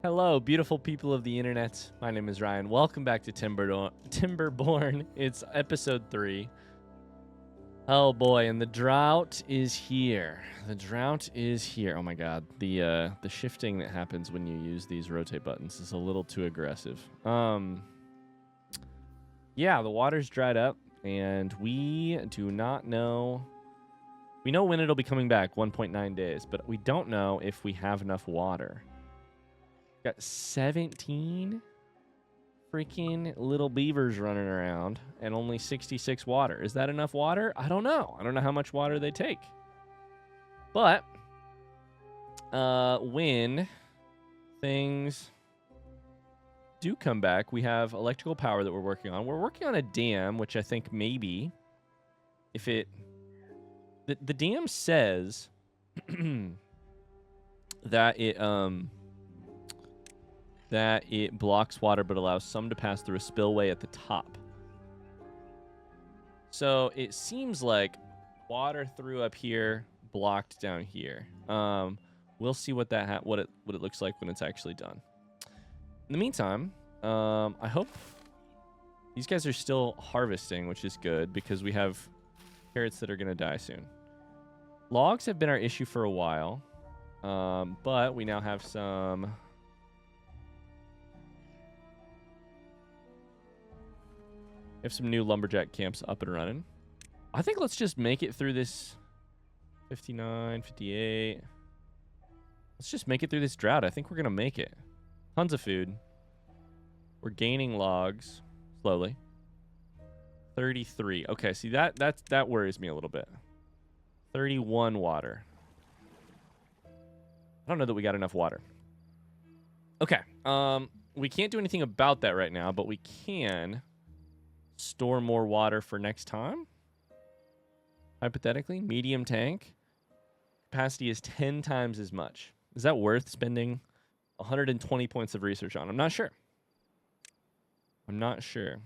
Hello, beautiful people of the internet. My name is Ryan. Welcome back to Timberborn. It's episode 3. Oh boy, and the drought is here. The drought is here. Oh my god, the shifting that happens when you use these rotate buttons is a little too aggressive. Yeah, the water's dried up, and we do not know. We know when it'll be coming back, 1.9 days, but we don't know if we have enough water. Got 17 freaking little beavers running around and only 66 water. Is that enough water? I don't know. I don't know how much water they take. But when things do come back, we have electrical power that we're working on. We're working on a dam, which I think maybe if it... The dam says that it blocks water but allows some to pass through a spillway at the top. So it seems like water through up here, blocked down here. We'll see what that what it looks like when it's actually done. In the meantime, I hope these guys are still harvesting, which is good because we have carrots that are going to die soon. Logs have been our issue for a while, but we now have some... We have some new lumberjack camps up and running. I think let's just make it through this 59, 58. Let's just make it through this drought. I think we're going to make it. Tons of food. We're gaining logs slowly. 33. Okay, see that worries me a little bit. 31 water. I don't know that we got enough water. Okay. We can't do anything about that right now, but we can store more water for next time. Hypothetically, medium tank capacity is 10 times as much. Is that worth spending 120 points of research on? I'm not sure. I'm not sure.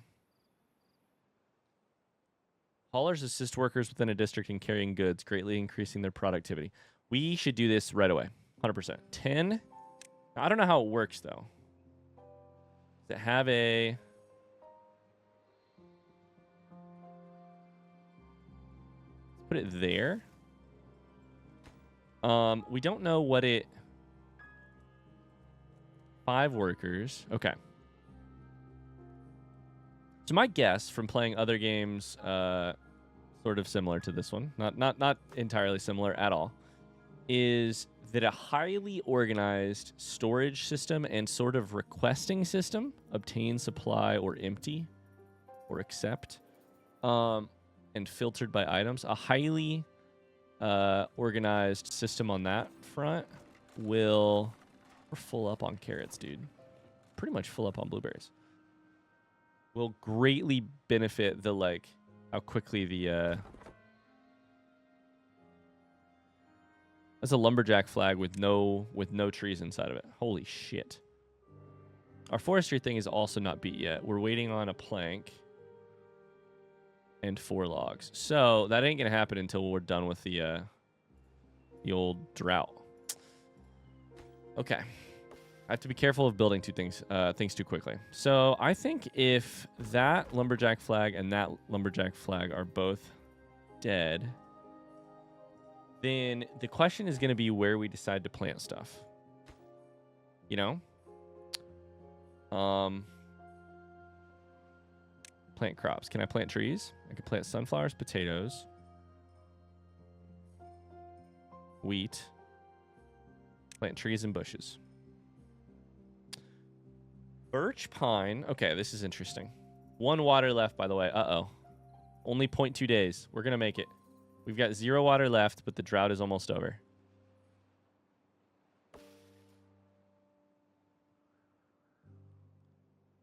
Haulers assist workers within a district in carrying goods, greatly increasing their productivity. We should do this right away. 100%. 10. I don't know how it works, though. Does it have a... Put it there. We don't know what it... 5 workers. Okay. So my guess from playing other games sort of similar to this one, not entirely similar at all, is that a highly organized storage system and sort of requesting system, obtain, supply, or empty, or accept, and filtered by items, a highly organized system on that front will... We're full up on carrots, dude. Pretty much full up on blueberries. Will greatly benefit the, like, how quickly the... That's a lumberjack flag with no trees inside of it. Holy shit. Our forestry thing is also not beat yet. We're waiting on a plank and 4 logs. So that ain't gonna happen until we're done with the old drought. Okay. I have to be careful of building things too quickly. So I think if that lumberjack flag and that lumberjack flag are both dead, then the question is going to be where we decide to plant stuff. You know? Plant crops. Can I plant trees? I can plant sunflowers, potatoes, wheat, plant trees and bushes. Birch pine. Okay, this is interesting. 1 water left, by the way. Uh-oh. Only 0.2 days. We're going to make it. We've got 0 water left, but the drought is almost over.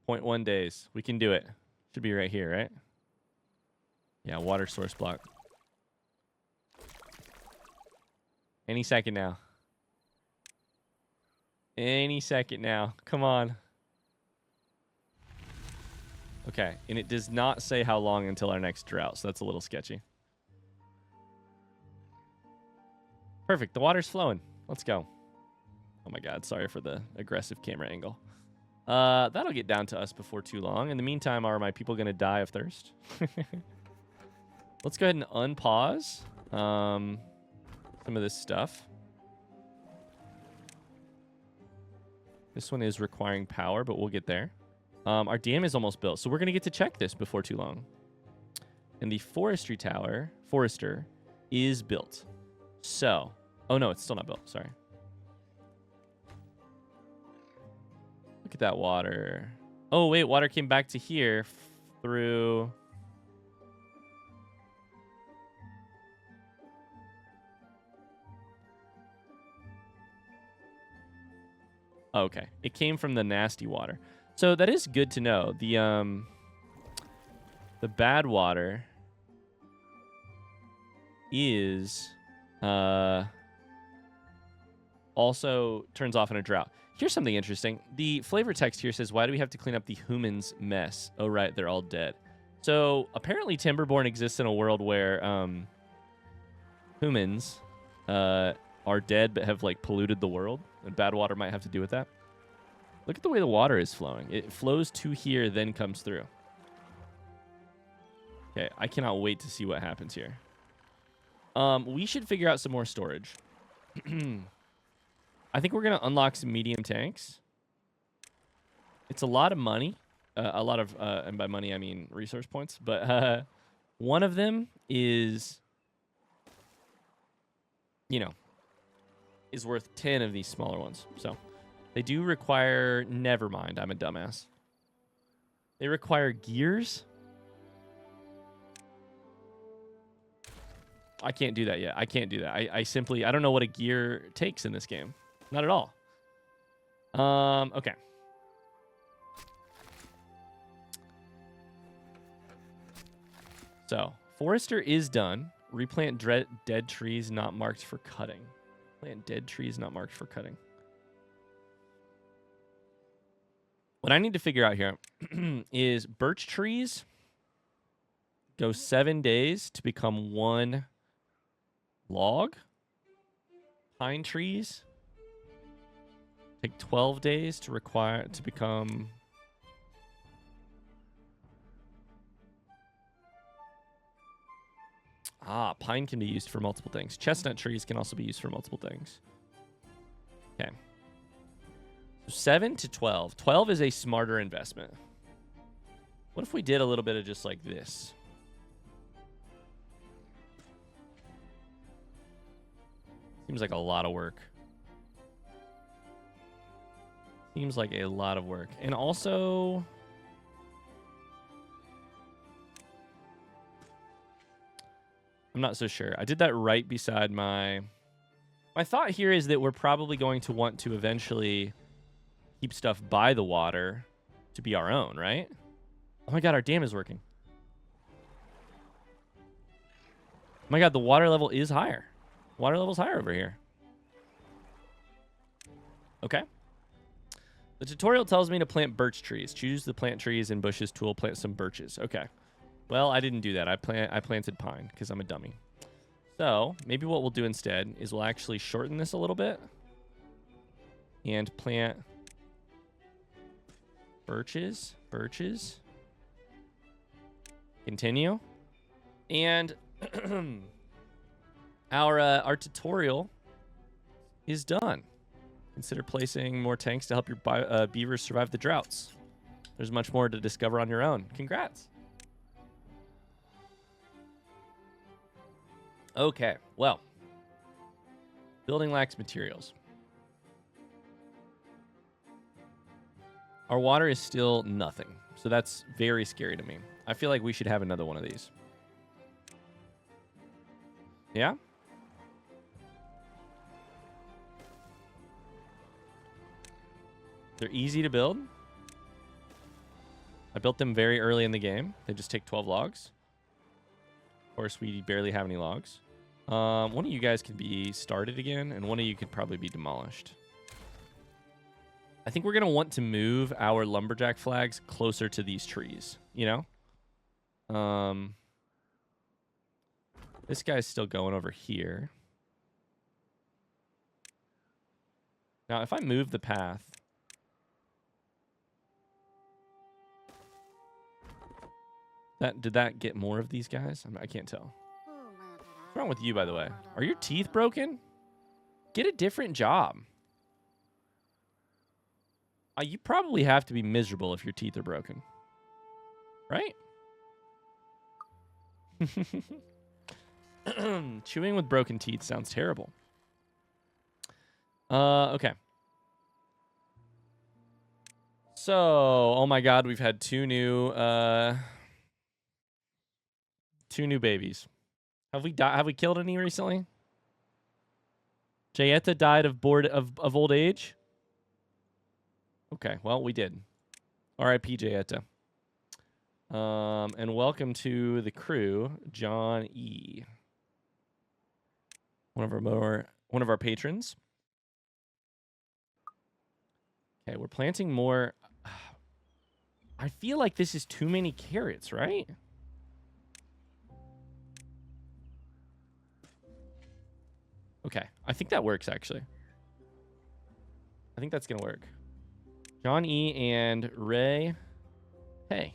.1 days. We can do it. Should be right here, right? Yeah, water source block. Any second now. Any second now. Come on. Okay, and it does not say how long until our next drought, so that's a little sketchy. Perfect, the water's flowing. Let's go. Oh my god, sorry for the aggressive camera angle. That'll get down to us before too long. In the meantime, are my people going to die of thirst? Let's go ahead and unpause some of this stuff. This one is requiring power, but we'll get there. Our dam is almost built, so we're going to get to check this before too long. And the forestry tower, forester, is built. So, oh no, it's still not built. Sorry. Look at that water. Oh, wait, water came back to here through... Okay, it came from the nasty water. So that is good to know. The bad water is also turns off in a drought. Here's something interesting. The flavor text here says, why do we have to clean up the humans' mess? Oh, right, they're all dead. So apparently Timberborn exists in a world where humans are dead but have, like, polluted the world. And bad water might have to do with that. Look at the way the water is flowing. It flows to here, then comes through. Okay, I cannot wait to see what happens here. We should figure out some more storage. I think we're going to unlock some medium tanks. It's a lot of money. A lot of, and by money I mean resource points. But one of them is, you know, is worth 10 of these smaller ones. So they do require... Never mind, I'm a dumbass. They require gears. I can't do that yet. I can't do that. I simply... I don't know what a gear takes in this game. Not at all. Okay. So, forester is done. Replant dead trees not marked for cutting. Plant dead trees not marked for cutting. What I need to figure out here is birch trees go 7 days to become 1 log. Pine trees take 12 days to become... Ah, pine can be used for multiple things. Chestnut trees can also be used for multiple things. Okay. 7 to 12. 12 is a smarter investment. What if we did a little bit of just like this? Seems like a lot of work. Seems like a lot of work. And also... I'm not so sure. I did that right beside my... My thought here is that we're probably going to want to eventually keep stuff by the water to be our own, right? Oh my god, our dam is working. Oh my god, the water level is higher. Water level's higher over here. Okay. The tutorial tells me to plant birch trees. Choose the plant trees and bushes tool. Plant some birches. Okay. Well, I didn't do that. I planted pine because I'm a dummy. So maybe what we'll do instead is we'll actually shorten this a little bit and plant birches. Continue. And our tutorial is done. Consider placing more tanks to help your beavers survive the droughts. There's much more to discover on your own. Congrats. Okay, well. Building lacks materials. Our water is still nothing. So that's very scary to me. I feel like we should have another one of these. Yeah? They're easy to build. I built them very early in the game. They just take 12 logs. Of course, we barely have any logs. One of you guys can be started again, and one of you could probably be demolished. I think we're going to want to move our lumberjack flags closer to these trees, you know? This guy's still going over here. Now, if I move the path... Did that get more of these guys? I can't tell. What's wrong with you, by the way? Are your teeth broken? Get a different job. You probably have to be miserable if your teeth are broken. Right? Chewing with broken teeth sounds terrible. Okay. So, oh my god, we've had two new babies. Have we killed any recently? Jayetta died of old age? Okay, well, we did. R.I.P. Jayetta. And welcome to the crew, John E. One of our patrons. Okay, we're planting more. I feel like this is too many carrots, right? Okay, I think that works, actually. I think that's going to work. John E. and Ray. Hey.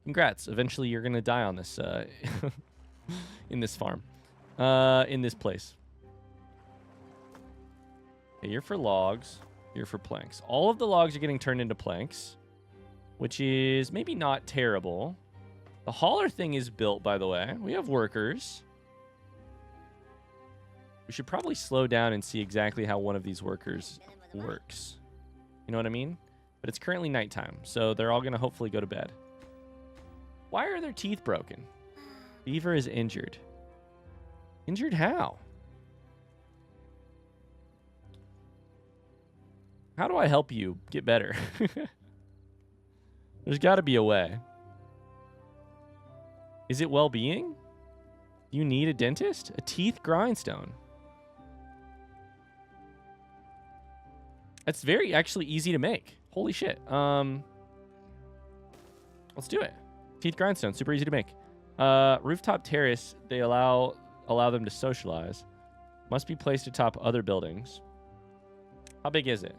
Congrats. Eventually, you're going to die on this, in this farm. In this place. Okay, you're for logs. You're for planks. All of the logs are getting turned into planks, which is maybe not terrible. The hauler thing is built, by the way. We have workers. We should probably slow down and see exactly how one of these workers works. You know what I mean? But it's currently nighttime, so they're all going to hopefully go to bed. Why are their teeth broken? Beaver is injured. Injured how? How do I help you get better? There's got to be a way. Is it well-being? Do you need a dentist? A teeth grindstone. That's very actually easy to make. Holy shit. Let's do it. Teeth grindstone, super easy to make. Rooftop terrace, they allow them to socialize. Must be placed atop other buildings. How big is it?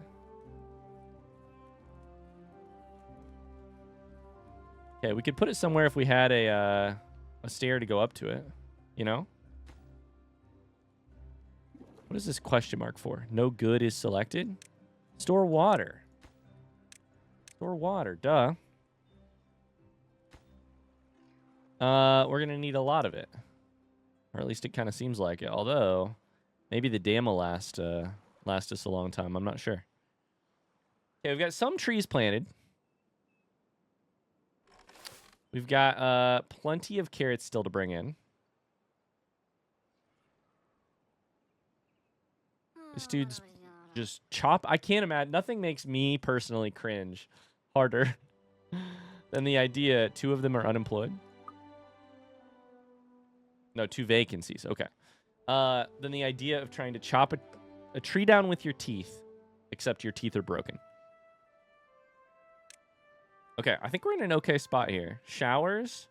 Okay, we could put it somewhere if we had a stair to go up to it. You know? What is this question mark for? No good is selected? Store water. Store water, duh. We're going to need a lot of it. Or at least it kind of seems like it. Although, maybe the dam will last us a long time. I'm not sure. Okay, we've got some trees planted. We've got plenty of carrots still to bring in. This dude's just chop. I can't imagine. Nothing makes me personally cringe harder than the idea 2 of them are unemployed. No, 2 vacancies. Okay. Then the idea of trying to chop a tree down with your teeth, except your teeth are broken. Okay, I think we're in an okay spot here. Showers.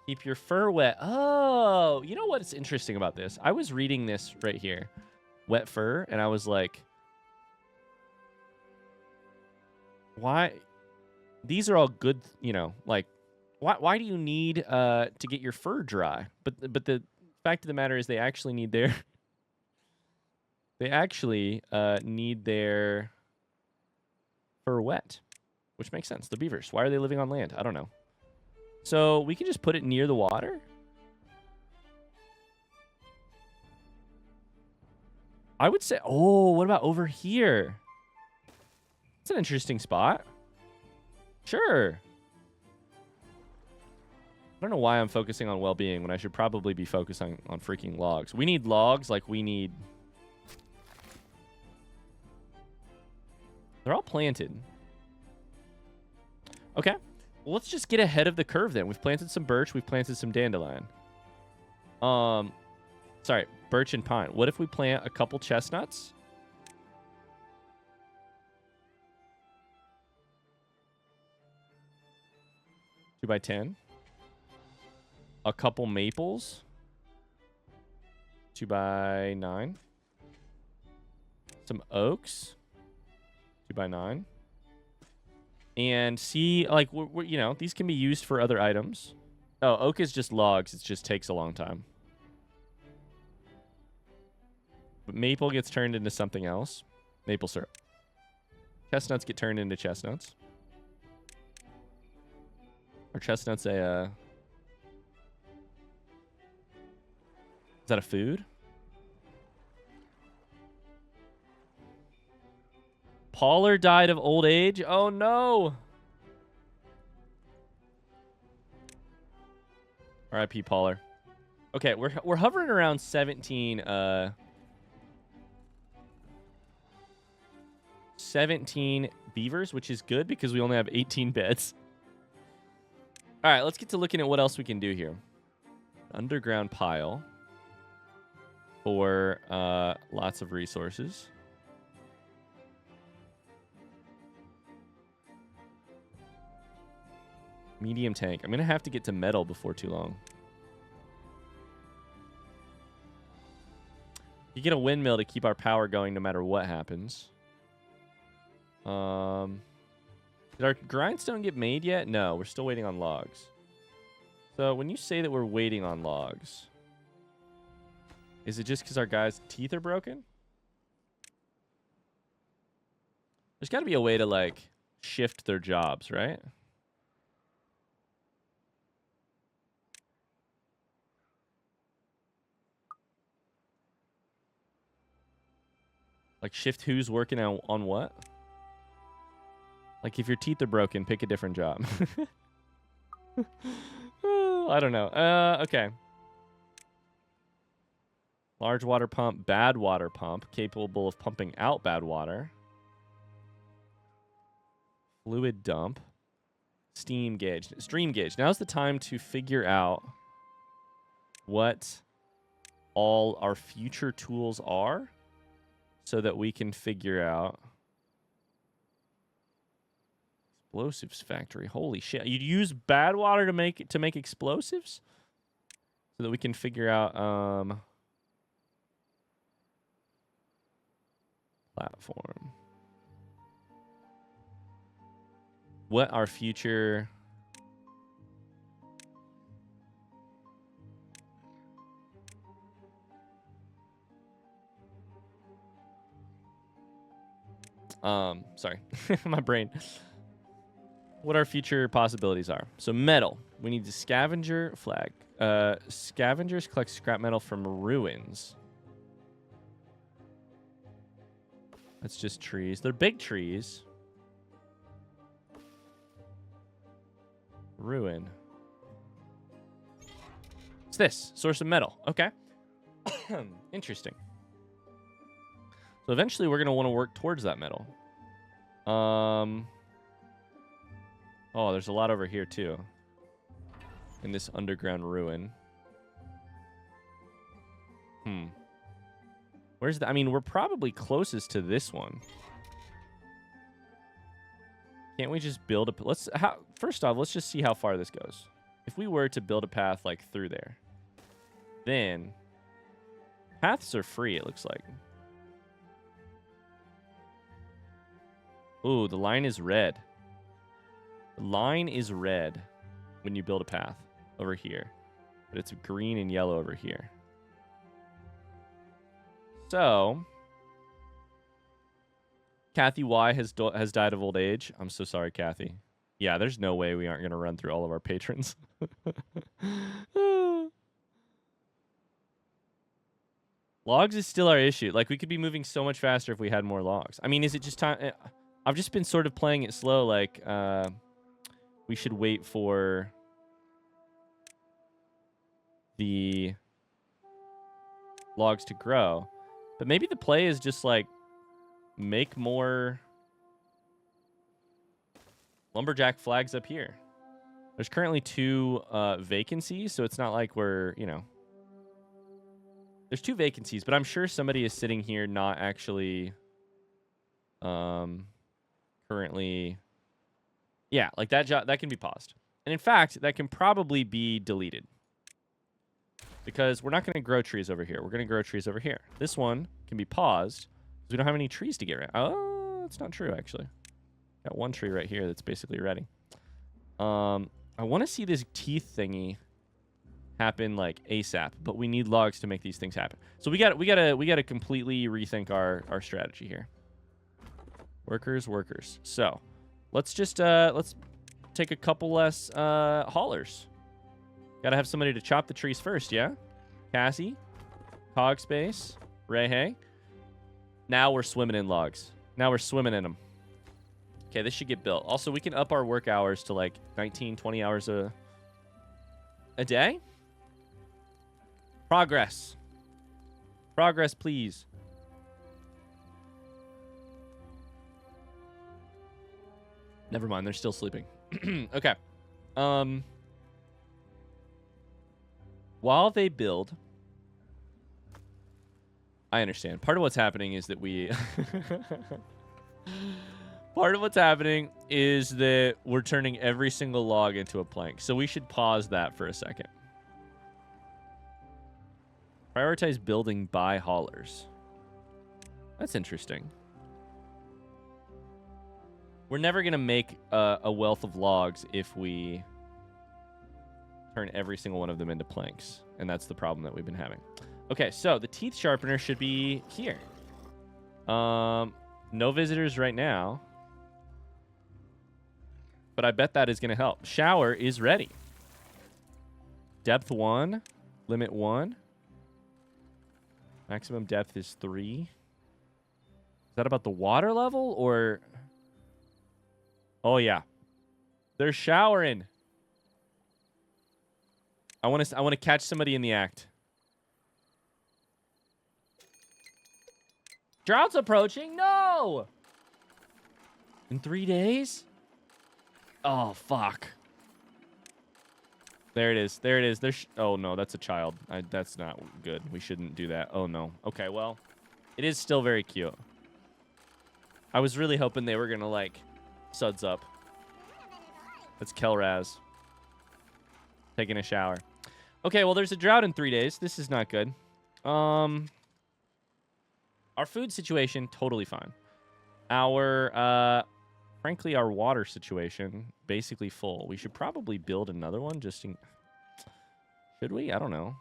Keep your fur wet. Oh, you know what's interesting about this? I was reading this right here. Wet fur, and I was like, why? These are all good, you know, like, why do you need to get your fur dry? But the fact of the matter is they actually need their need their fur wet, which makes sense. The beavers. Why are they living on land? I don't know. So we can just put it near the water. I would say, oh, what about over here? It's an interesting spot. Sure. I don't know why I'm focusing on well-being when I should probably be focusing on freaking logs. We need logs like we need... They're all planted. Okay. Well, let's just get ahead of the curve then. We've planted some birch. We've planted some dandelion. Sorry, birch and pine. What if we plant a couple chestnuts? Two by 10. A couple maples. 2x9. Some oaks. 2x9. And see, like, you know, these can be used for other items. Oh, oak is just logs. It just takes a long time. But maple gets turned into something else. Maple syrup. Chestnuts get turned into chestnuts. Are chestnuts a... Is that a food? Pauler died of old age? Oh, no. R.I.P. Pauler. Okay, we're hovering around 17... 17 beavers, which is good because we only have 18 beds. All right, let's get to looking at what else we can do here. Underground pile for lots of resources. Medium tank. I'm going to have to get to metal before too long. You get a windmill to keep our power going no matter what happens. Did our grindstone get made yet? No, we're still waiting on logs. So when you say that we're waiting on logs, is it just because our guys' teeth are broken? There's got to be a way to, like, shift their jobs, right? Like, shift who's working on what? Like, if your teeth are broken, pick a different job. I don't know. Okay. Large water pump, bad water pump, capable of pumping out bad water. Fluid dump. Steam gauge. Stream gauge. Now's the time to figure out what all our future tools are so that we can figure out... Explosives factory. Holy shit. You'd use bad water to make explosives? So that we can figure out platform. What our future sorry. My brain. What our future possibilities are. So metal. We need the scavenger flag. Scavengers collect scrap metal from ruins. That's just trees. They're big trees. Ruin. What's this? Source of metal. Okay. Interesting. So eventually we're going to want to work towards that metal. Oh, there's a lot over here, too. In this underground ruin. Where's the... I mean, we're probably closest to this one. Can't we just build a... First off, let's just see how far this goes. If we were to build a path, like, through there, then... Paths are free, it looks like. Ooh, the line is red. The line is red when you build a path over here. But it's green and yellow over here. So, Kathy Y has died of old age. I'm so sorry, Kathy. Yeah, there's no way we aren't going to run through all of our patrons. Logs is still our issue. Like, we could be moving so much faster if we had more logs. I mean, is it just time... I've just been sort of playing it slow, like... we should wait for the logs to grow. But maybe the play is just like make more lumberjack flags up here. There's currently 2 vacancies, so it's not like we're, you know. There's 2 vacancies, but I'm sure somebody is sitting here not actually currently... Yeah, like that job that can be paused. And in fact, that can probably be deleted. because we're not going to grow trees over here. We're going to grow trees over here. This one can be paused because we don't have any trees to get rid of. Oh, that's not true, actually. Got one tree right here that's basically ready. I want to see this teeth thingy happen like ASAP, but we need logs to make these things happen. So we gotta completely rethink our strategy here. Workers. So let's just let's take a couple less haulers. Gotta have somebody to chop the trees first, yeah? Cassie, Cog Space, Ray Hay. Now we're swimming in logs. Now we're swimming in them. Okay, this should get built. Also, we can up our work hours to like 19, 20 hours a day. Progress. Progress, please. Never mind, they're still sleeping. Okay. While they build, I understand. Part of what's happening is that Part of what's happening is that we're turning every single log into a plank. So we should pause that for a second. Prioritize building by haulers. That's interesting. We're never going to make a wealth of logs if we turn every single one of them into planks. And that's the problem that we've been having. Okay, so the teeth sharpener should be here. No visitors right now. But I bet that is going to help. Shower is ready. Depth 1. Limit 1. Maximum depth is 3. Is that about the water level or... Oh, yeah. They're showering. I want to catch somebody in the act. Drought's approaching. No! In 3 days? Oh, fuck. There it is. There it is. Oh, no, that's a child. That's not good. We shouldn't do that. Oh, no. Okay, well, it is still very cute. I was really hoping they were going to, like, suds up. That's Kelraz. Taking a shower. Okay, well, there's a drought in 3 days. This is not good. Our food situation, totally fine. Frankly, our water situation, basically full. We should probably build another one just in... Should we? I don't know.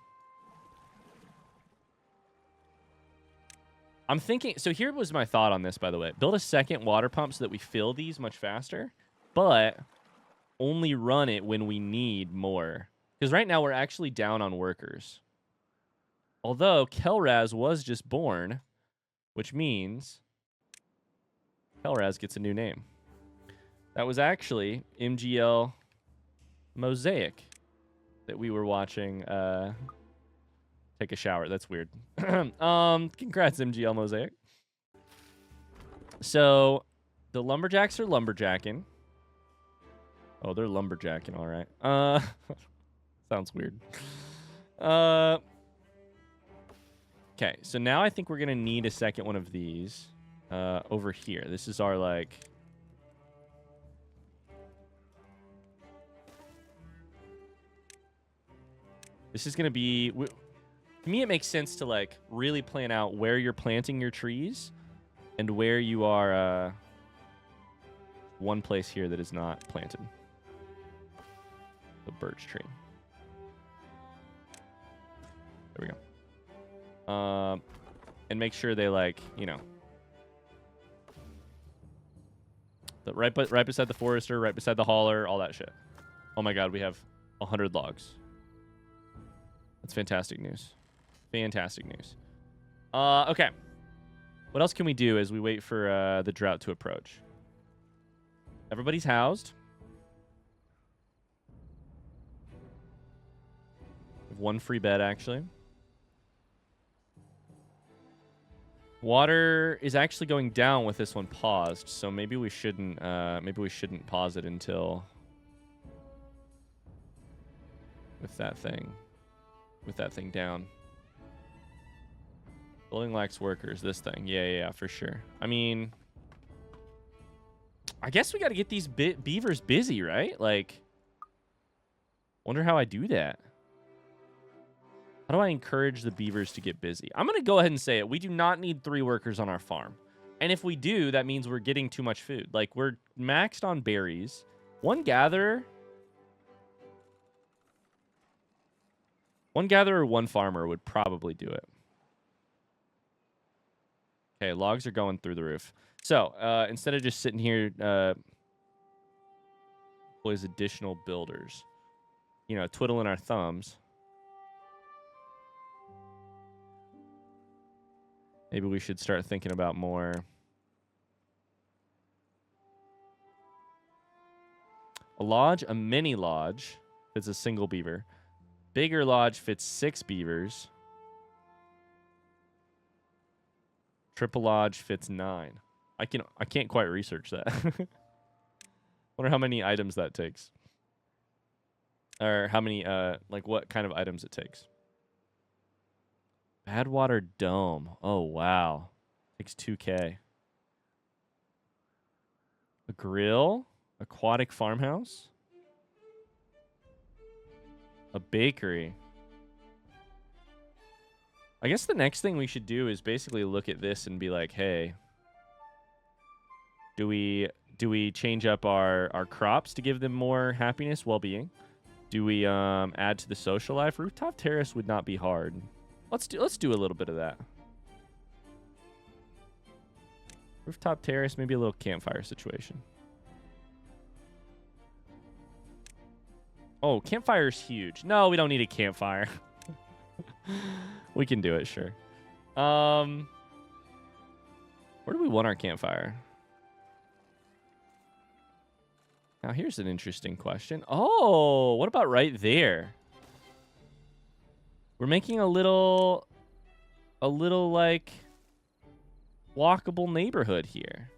I'm thinking... So here was my thought on this, by the way. Build a second water pump so that we fill these much faster, but only run it when we need more. Because right now we're actually down on workers. Although Kelraz was just born, which means Kelraz gets a new name. That was actually MGL Mosaic that we were watching take a shower. That's weird. Congrats, MGL Mosaic. So the lumberjacks are lumberjacking. Oh, they're lumberjacking, all right. Sounds weird. Okay, so now I think we're going to need a second one of these over here. This is our, like... This is going to be... To me, it makes sense to, like, really plan out where you're planting your trees and where you are... one place here that is not planted. The birch tree. There we go. And make sure they, like, you know... right beside the forester, right beside the hauler, all that shit. Oh my god, we have 100 logs. That's fantastic news. Fantastic news. Okay. What else can we do as we wait for the drought to approach? Everybody's housed. We have one free bed, actually. Water is actually going down with this one paused, so maybe we shouldn't pause it until with that thing down. Building lacks workers. This thing, yeah, for sure. I mean, I guess we got to get these beavers busy, right? Like, wonder how I do that. How do I encourage the beavers to get busy? I'm going to go ahead and say it. We do not need 3 workers on our farm. And if we do, that means we're getting too much food. Like, we're maxed on berries. 1 gatherer, 1 farmer would probably do it. Okay, logs are going through the roof. So, instead of just sitting here, employs additional builders. You know, twiddling our thumbs. Maybe we should start thinking about more. A lodge, a mini lodge fits a single beaver. Bigger lodge fits 6 beavers. Triple lodge fits 9. I can't quite research that. Wonder how many items that takes. Or how many like what kind of items it takes. Badwater Dome. Oh wow. Takes 2K. A grill, aquatic farmhouse, a bakery. I guess the next thing we should do is basically look at this and be like, hey, do we change up our crops to give them more happiness, well-being? Do we add to the social life? Rooftop terrace would not be hard. Let's do a little bit of that. Rooftop terrace, maybe a little campfire situation. Oh, campfire's huge. No, we don't need a campfire. We can do it, sure. Where do we want our campfire? Now, here's an interesting question. Oh, what about right there? We're making a little like walkable neighborhood here.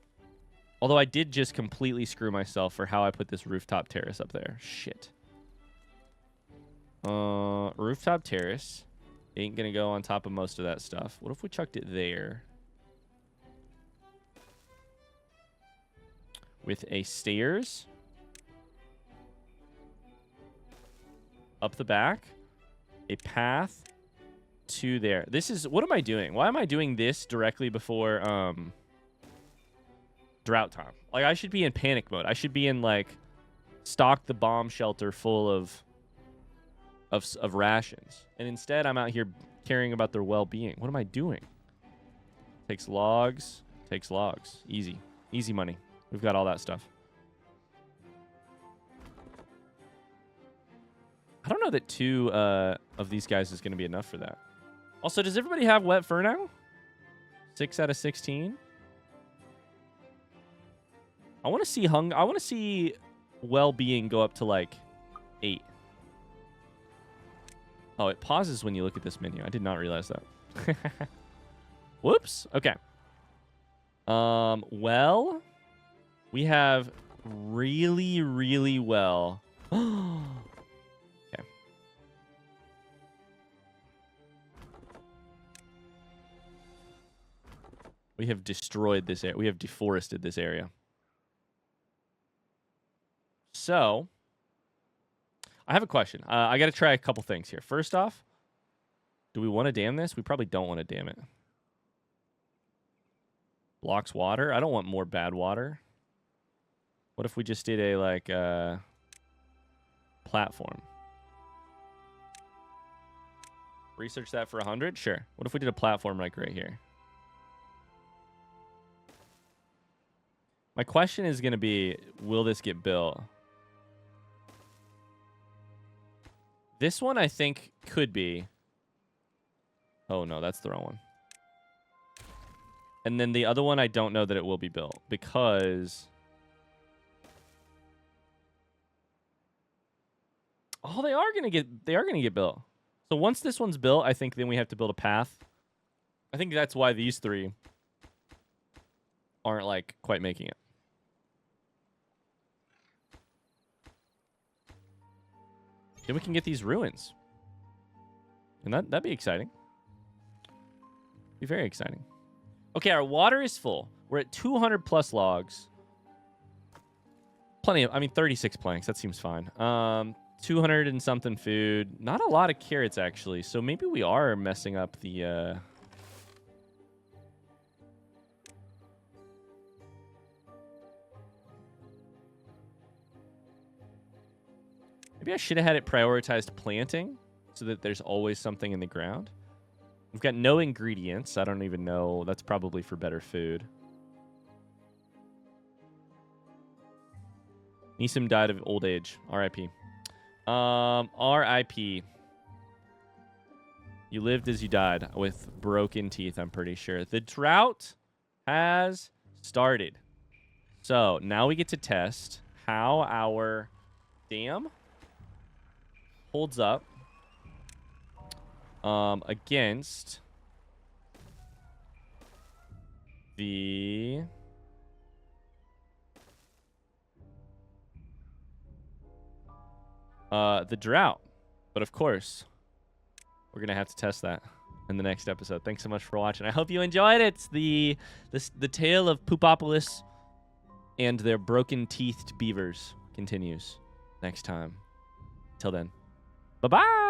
Although I did just completely screw myself for how I put this rooftop terrace up there. Shit. Rooftop terrace ain't gonna go on top of most of that stuff. What if we chucked it there? With a stairs up the back, a path to there. This is, what am I doing? Why am I doing this directly before drought time? Like, I should be in panic mode. I should be in like stock the bomb shelter full of rations, and instead I'm out here caring about their well-being. What am I doing? Takes logs, easy money. We've got all that stuff. I don't know that 2 of these guys is going to be enough for that. Also, does everybody have wet fur now? 6 out of 16. I want to see I want to see well-being go up to like 8. Oh, it pauses when you look at this menu. I did not realize that. Whoops. Okay. Well, we have really, really well. Okay. We have destroyed this area. We have deforested this area. So, I have a question. I got to try a couple things here. First off, do we want to dam this? We probably don't want to dam it. Blocks water. I don't want more bad water. What if we just did a, like, platform? Research that for 100? Sure. What if we did a platform, like, right here? My question is going to be, will this get built? This one, I think, could be. Oh, no, that's the wrong one. And then the other one, I don't know that it will be built because... Oh, they are gonna get built. So once this one's built, I think then we have to build a path. I think that's why these 3 aren't, like, quite making it. Then we can get these ruins. And that'd be exciting. Be very exciting. Okay, our water is full. We're at 200 plus logs. Plenty of, I mean, 36 planks. That seems fine. 200 and something food. Not a lot of carrots, actually. So maybe we are messing up the... Maybe I should have had it prioritized planting so that there's always something in the ground. We've got no ingredients. I don't even know. That's probably for better food. Neeson died of old age. R.I.P. R.I.P. You lived as you died with broken teeth, I'm pretty sure. The drought has started. So now we get to test how our dam holds up against the drought. But of course, we're gonna have to test that in the next episode. Thanks so much for watching. I hope you enjoyed it. The tale of Poopopolis and their broken-teethed beavers continues next time. Till then, bye-bye.